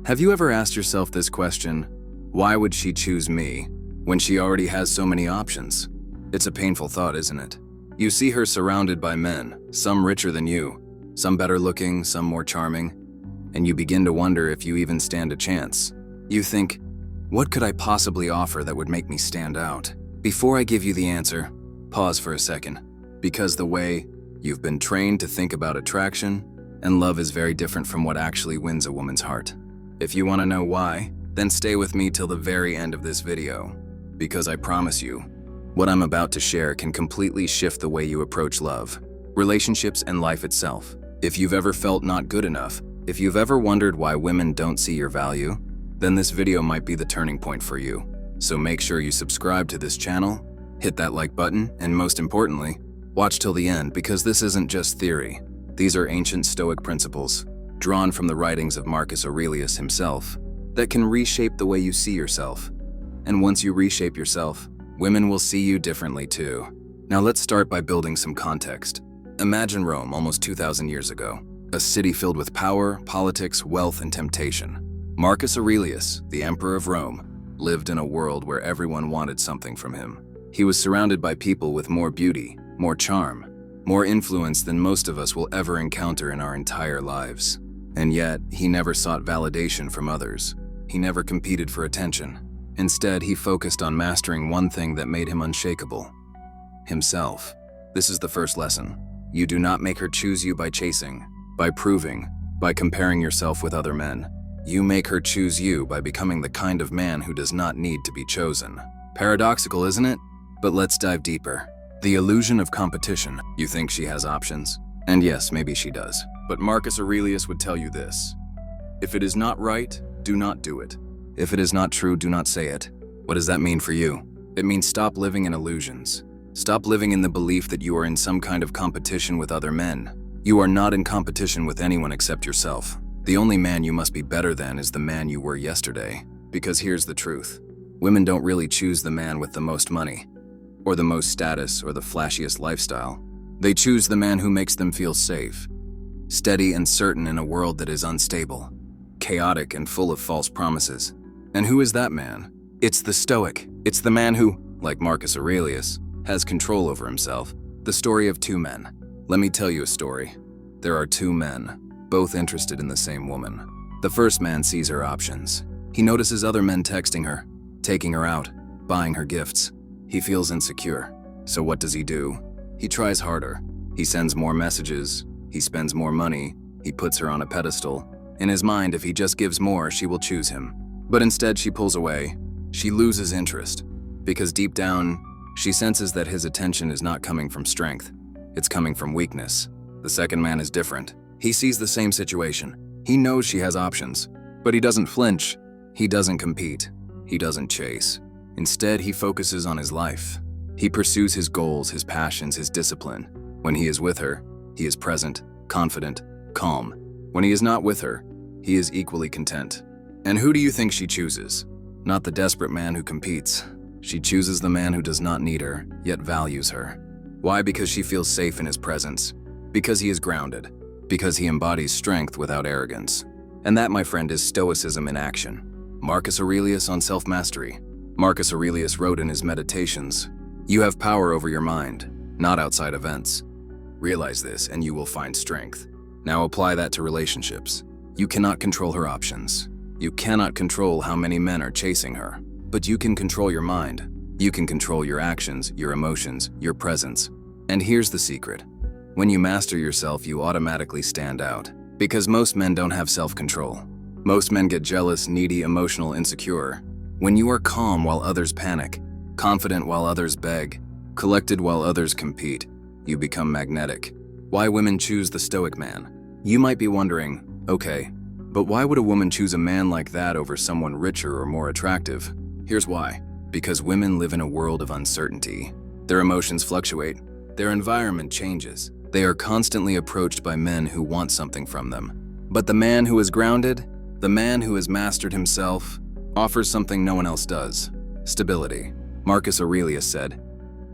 Have you ever asked yourself this question? Why would she choose me when she already has so many options? It's a painful thought, isn't it? You see her surrounded by men, some richer than you, some better looking, some more charming, and you begin to wonder if you even stand a chance. You think, what could I possibly offer that would make me stand out? Before I give you the answer, pause for a second, because the way you've been trained to think about attraction and love is very different from what actually wins a woman's heart. If you want to know why, then stay with me till the very end of this video, because I promise you, what I'm about to share can completely shift the way you approach love, relationships, and life itself. If you've ever felt not good enough, if you've ever wondered why women don't see your value, then this video might be the turning point for you. So make sure you subscribe to this channel, hit that like button, and most importantly, watch till the end, because this isn't just theory. These are ancient Stoic principles, drawn from the writings of Marcus Aurelius himself, that can reshape the way you see yourself. And once you reshape yourself, women will see you differently too. Now let's start by building some context. Imagine Rome almost 2,000 years ago, a city filled with power, politics, wealth, and temptation. Marcus Aurelius, the Emperor of Rome, lived in a world where everyone wanted something from him. He was surrounded by people with more beauty, more charm, more influence than most of us will ever encounter in our entire lives. And yet, he never sought validation from others. He never competed for attention. Instead, he focused on mastering one thing that made him unshakable: himself. This is the first lesson. You do not make her choose you by chasing, by proving, by comparing yourself with other men. You make her choose you by becoming the kind of man who does not need to be chosen. Paradoxical, isn't it? But let's dive deeper. The illusion of competition. You think she has options? And yes, maybe she does. But Marcus Aurelius would tell you this: if it is not right, do not do it. If it is not true, do not say it. What does that mean for you? It means stop living in illusions. Stop living in the belief that you are in some kind of competition with other men. You are not in competition with anyone except yourself. The only man you must be better than is the man you were yesterday. Because here's the truth. Women don't really choose the man with the most money, or the most status, or the flashiest lifestyle. They choose the man who makes them feel safe, steady and certain in a world that is unstable, chaotic and full of false promises. And who is that man? It's the Stoic. It's the man who, like Marcus Aurelius, has control over himself. The story of two men. Let me tell you a story. There are two men, both interested in the same woman. The first man sees her options. He notices other men texting her, taking her out, buying her gifts. He feels insecure. So what does he do? He tries harder. He sends more messages. He spends more money. He puts her on a pedestal. In his mind, if he just gives more, she will choose him. But instead, she pulls away. She loses interest. Because deep down, she senses that his attention is not coming from strength. It's coming from weakness. The second man is different. He sees the same situation. He knows she has options. But he doesn't flinch. He doesn't compete. He doesn't chase. Instead, he focuses on his life. He pursues his goals, his passions, his discipline. When he is with her, he is present, confident, calm. When he is not with her, he is equally content. And who do you think she chooses? Not the desperate man who competes. She chooses the man who does not need her, yet values her. Why? Because she feels safe in his presence. Because he is grounded. Because he embodies strength without arrogance. And that, my friend, is Stoicism in action. Marcus Aurelius on self-mastery. Marcus Aurelius wrote in his Meditations, "You have power over your mind, not outside events. Realize this and you will find strength." Now apply that to relationships. You cannot control her options. You cannot control how many men are chasing her. But you can control your mind. You can control your actions, your emotions, your presence. And here's the secret. When you master yourself, you automatically stand out. Because most men don't have self-control. Most men get jealous, needy, emotional, insecure. When you are calm while others panic, confident while others beg, collected while others compete, you become magnetic. Why women choose the Stoic man? You might be wondering, okay, but why would a woman choose a man like that over someone richer or more attractive? Here's why. Because women live in a world of uncertainty. Their emotions fluctuate. Their environment changes. They are constantly approached by men who want something from them. But the man who is grounded, the man who has mastered himself, offers something no one else does: stability. Marcus Aurelius said,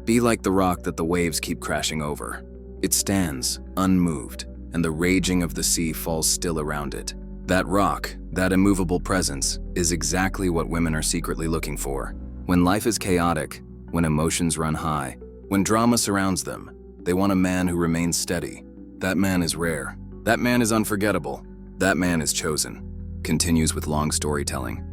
"Be like the rock that the waves keep crashing over. It stands, unmoved, and the raging of the sea falls still around it. That rock, that immovable presence, is exactly what women are secretly looking for. When life is chaotic, when emotions run high, when drama surrounds them, they want a man who remains steady. That man is rare. That man is unforgettable. That man is chosen. Continues with long storytelling,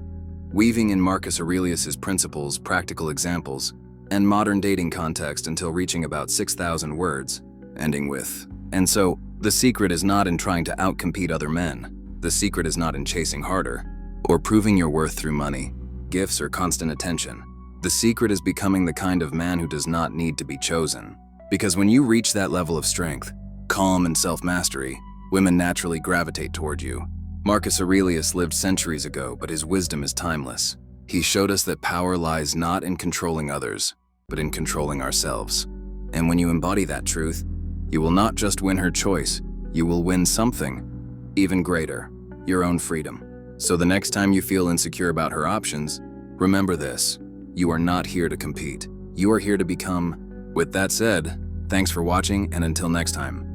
weaving in Marcus Aurelius's principles, practical examples, and modern dating context until reaching about 6,000 words, ending with, and so, the secret is not in trying to outcompete other men. The secret is not in chasing harder, or proving your worth through money, gifts, or constant attention. The secret is becoming the kind of man who does not need to be chosen. Because when you reach that level of strength, calm, and self-mastery, women naturally gravitate toward you. Marcus Aurelius lived centuries ago, but his wisdom is timeless. He showed us that power lies not in controlling others, but in controlling ourselves. And when you embody that truth, you will not just win her choice, you will win something even greater, your own freedom. So the next time you feel insecure about her options, remember this: you are not here to compete. You are here to become. With that said, thanks for watching, and until next time.